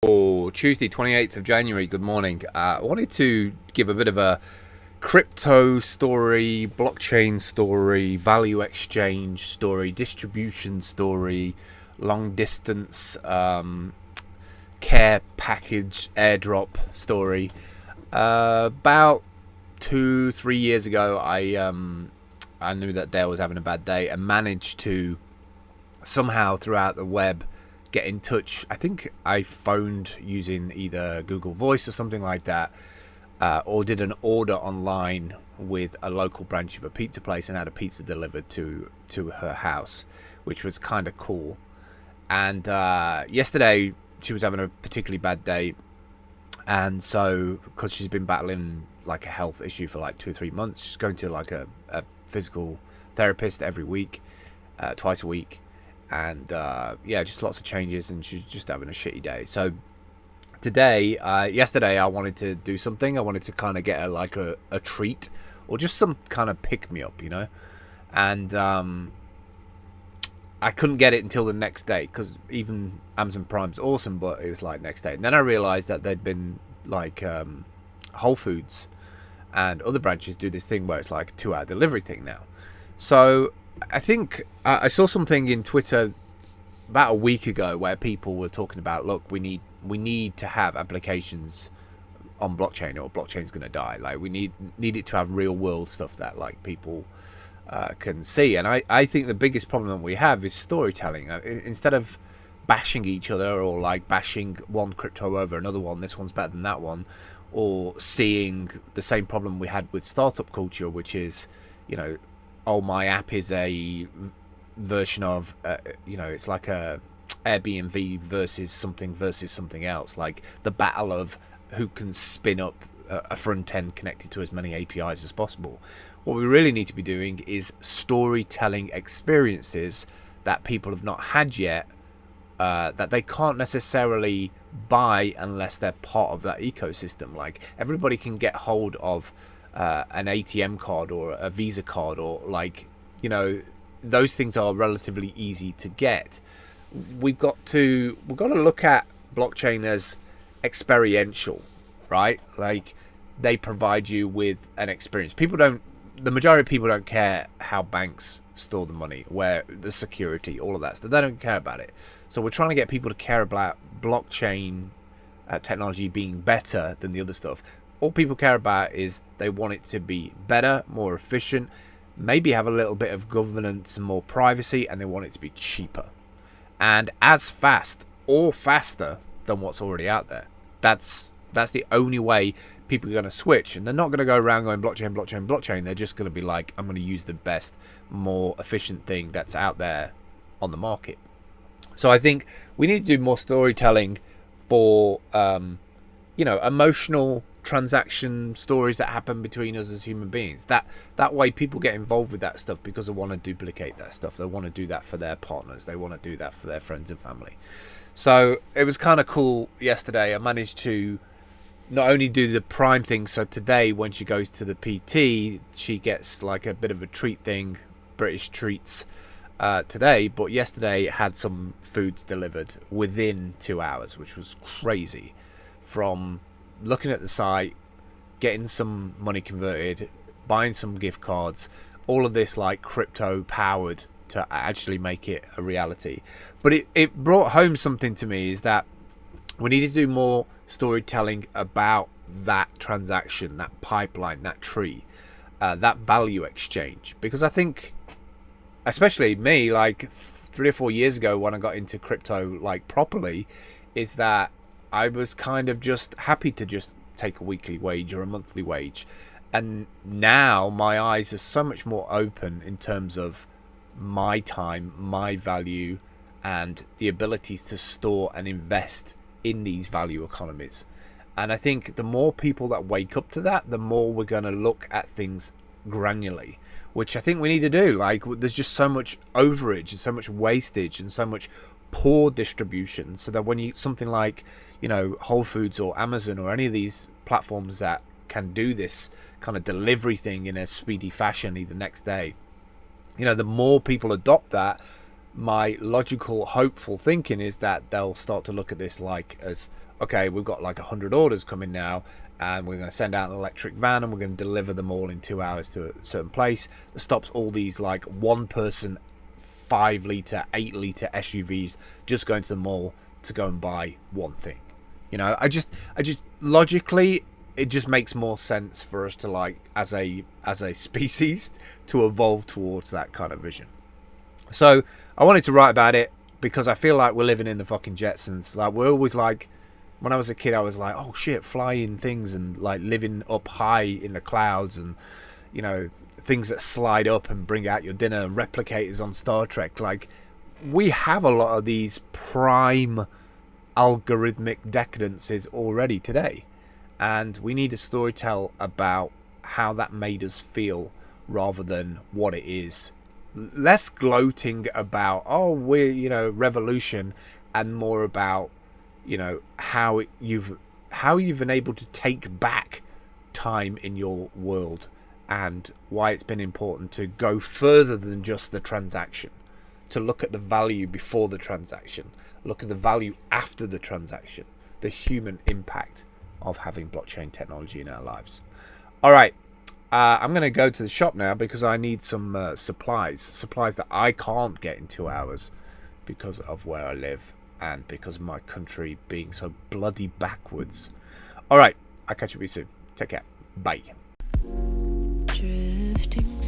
Tuesday, 28th of January. Good morning. I wanted to give a bit of a crypto story, blockchain story, value exchange story, distribution story, long distance care package airdrop story. About 2-3 years ago, I knew that Dale was having a bad day and managed to somehow throughout the web get in touch. I think I phoned using either Google Voice or something like that, or did an order online with a local branch of a pizza place and had a pizza delivered to her house, which was kind of cool. And yesterday she was having a particularly bad day, and so because she's been battling like a health issue for like 2 or 3 months, she's going to like a physical therapist every week, twice a week. And yeah, just lots of changes, and she's just having a shitty day. So yesterday I wanted to do something. I wanted to kind of get her like a treat, or just some kind of pick me up, and I couldn't get it until the next day, because even Amazon Prime's awesome, but it was like next day. And then I realized that there'd been like Whole Foods and other branches do this thing where it's like a 2-hour delivery thing now. So I think I saw something in Twitter about a week ago where people were talking about, look, we need to have applications on blockchain, or blockchain's going to die. Like, we need it to have real world stuff that like people can see. And I think the biggest problem that we have is storytelling. Instead of bashing each other, or like bashing one crypto over another one, this one's better than that one, or seeing the same problem we had with startup culture, which is, oh, my app is a version of, it's like a Airbnb versus something else, like the battle of who can spin up a front end connected to as many APIs as possible. What we really need to be doing is storytelling experiences that people have not had yet, that they can't necessarily buy unless they're part of that ecosystem. Like, everybody can get hold of an ATM card or a Visa card, or like, those things are relatively easy to get. We've got to look at blockchain as experiential, right? Like, they provide you with an experience. The majority of people don't care how banks store the money, where the security, all of that stuff. They don't care about it. So we're trying to get people to care about blockchain technology being better than the other stuff. All people care about is they want it to be better, more efficient, maybe have a little bit of governance and more privacy, and they want it to be cheaper and as fast or faster than what's already out there. That's the only way people are going to switch, and they're not going to go around going blockchain. They're just going to be like, I'm going to use the best, more efficient thing that's out there on the market. So I think we need to do more storytelling for emotional transaction stories that happen between us as human beings. That way people get involved with that stuff because they want to duplicate that stuff. They want to do that for their partners. They want to do that for their friends and family. So it was kind of cool yesterday. I managed to not only do the Prime thing, so today when she goes to the PT, she gets like a bit of a treat thing, British treats today, but yesterday had some foods delivered within 2 hours, which was crazy. From looking at the site, getting some money converted, buying some gift cards, all of this like crypto powered to actually make it a reality. But it brought home something to me, is that we need to do more storytelling about that transaction, that pipeline, that tree, that value exchange. Because I think, especially me, like 3 or 4 years ago when I got into crypto like properly, is that I was kind of just happy to just take a weekly wage or a monthly wage. And now my eyes are so much more open in terms of my time, my value, and the abilities to store and invest in these value economies. And I think the more people that wake up to that, the more we're going to look at things granularly, which I think we need to do. Like, there's just so much overage and so much wastage and so much poor distribution, so that when you something like Whole Foods or Amazon or any of these platforms that can do this kind of delivery thing in a speedy fashion the next day, the more people adopt that, my logical hopeful thinking is that they'll start to look at this like as, okay, we've got like 100 orders coming now, and we're going to send out an electric van and we're going to deliver them all in 2 hours to a certain place. That stops all these like one person 5-litre, 8-litre SUVs just going to the mall to go and buy one thing. You know, I just logically, it just makes more sense for us to, like, as a species, to evolve towards that kind of vision. So I wanted to write about it because I feel like we're living in the fucking Jetsons. Like, we're always like, when I was a kid, I was like, oh shit, flying things and like living up high in the clouds, and you know, things that slide up and bring out your dinner, replicators on Star Trek. Like, we have a lot of these prime algorithmic decadences already today, and we need a story tell about how that made us feel rather than what it is. Less gloating about, oh, we're, you know, revolution, and more about, you know, how you've been able to take back time in your world, and why it's been important to go further than just the transaction, to look at the value before the transaction, look at the value after the transaction, the human impact of having blockchain technology in our lives. All right, I'm going to go to the shop now because I need some supplies that I can't get in 2 hours because of where I live and because of my country being so bloody backwards. All right, I'll catch you soon. Take care. Bye. Drifting